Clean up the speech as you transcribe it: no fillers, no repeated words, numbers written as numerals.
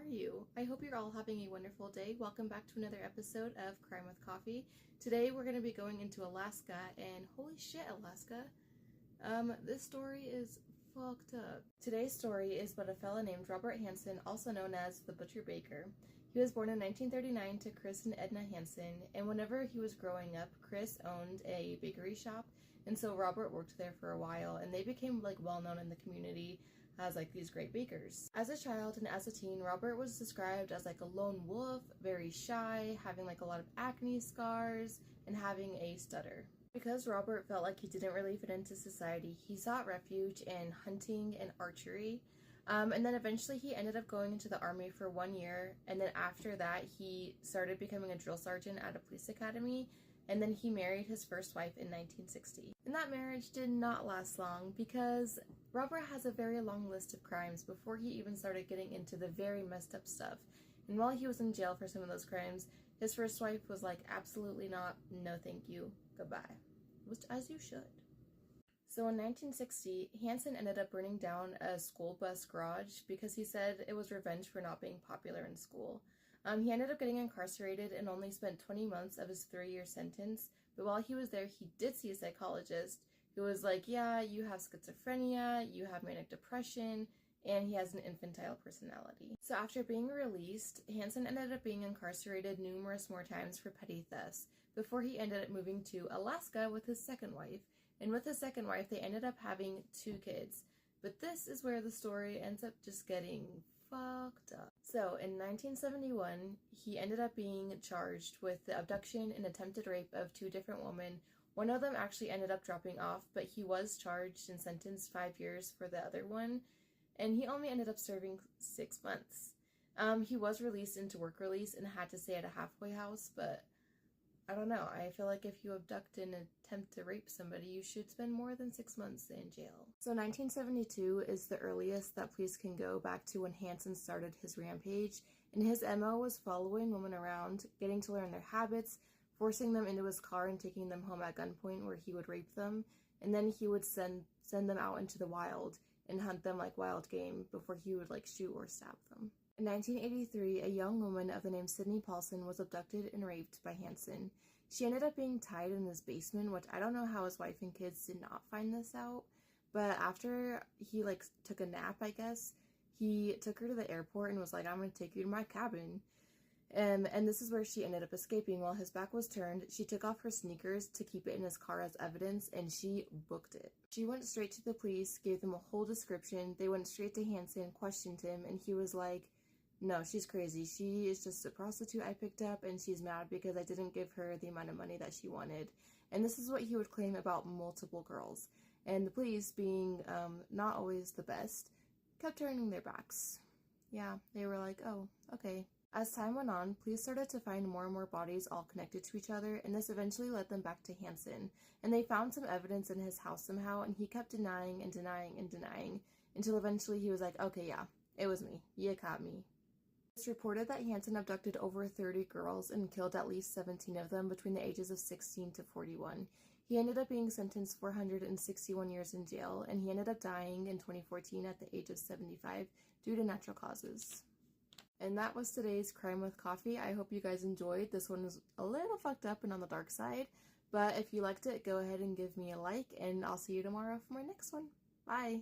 are you? I hope you're all having a wonderful day. Welcome back to another episode of Crime with Coffee. Today we're going to be going into Alaska, and holy shit, Alaska. This story is fucked up. Today's story is about a fella named Robert Hansen, also known as the Butcher Baker. He was born in 1939 to Chris and Edna Hansen, and whenever he was growing up, Chris owned a bakery shop, and so Robert worked there for a while, and they became well known in the community as these great bakers. As a child and as a teen, Robert was described as a lone wolf, very shy, having a lot of acne scars, and having a stutter. Because Robert felt like he didn't really fit into society, he sought refuge in hunting and archery. And then eventually he ended up going into the army for 1 year, and then after that he started becoming a drill sergeant at a police academy, and then he married his first wife in 1960. And that marriage did not last long because Robert has a very long list of crimes before he even started getting into the very messed up stuff. And while he was in jail for some of those crimes, his first wife was like, absolutely not, no thank you, goodbye. Which, as you should. So in 1960, Hansen ended up burning down a school bus garage because he said it was revenge for not being popular in school. He ended up getting incarcerated and only spent 20 months of his 3-year sentence, but while he was there, he did see a psychologist who was like, yeah, you have schizophrenia, you have manic depression, and he has an infantile personality. So after being released, Hansen ended up being incarcerated numerous more times for petty thefts before he ended up moving to Alaska with his second wife. And with his second wife, they ended up having 2 kids. But this is where the story ends up just getting fucked up. So in 1971, he ended up being charged with the abduction and attempted rape of 2 different women. One of them actually ended up dropping off, but he was charged and sentenced 5 years for the other one, and he only ended up serving 6 months. He was released into work release and had to stay at a halfway house, but I don't know. I feel like if you abduct and attempt to rape somebody, you should spend more than 6 months in jail. So 1972 is the earliest that police can go back to when Hansen started his rampage, and his MO was following women around, getting to learn their habits, forcing them into his car and taking them home at gunpoint where he would rape them, and then he would send them out into the wild and hunt them like wild game before he would shoot or stab them. In 1983, a young woman of the name Sydney Paulson was abducted and raped by Hansen. She ended up being tied in his basement, which I don't know how his wife and kids did not find this out, but after he took a nap, I guess, he took her to the airport and was like, I'm going to take you to my cabin. And this is where she ended up escaping. While his back was turned, she took off her sneakers to keep it in his car as evidence, and she booked it. She went straight to the police, gave them a whole description. They went straight to Hansen, questioned him, and he was like, no, she's crazy. She is just a prostitute I picked up, and she's mad because I didn't give her the amount of money that she wanted. And this is what he would claim about multiple girls. And the police, being not always the best, kept turning their backs. Yeah, they were like, oh, okay. As time went on, police started to find more and more bodies all connected to each other, and this eventually led them back to Hansen. And they found some evidence in his house somehow, and he kept denying and denying and denying, until eventually he was like, okay, yeah, it was me. You caught me. It's reported that Hansen abducted over 30 girls and killed at least 17 of them between the ages of 16 to 41. He ended up being sentenced 461 years in jail, and he ended up dying in 2014 at the age of 75 due to natural causes. And that was today's Crime with Coffee. I hope you guys enjoyed. This one was a little fucked up and on the dark side, but if you liked it, go ahead and give me a like, and I'll see you tomorrow for my next one. Bye!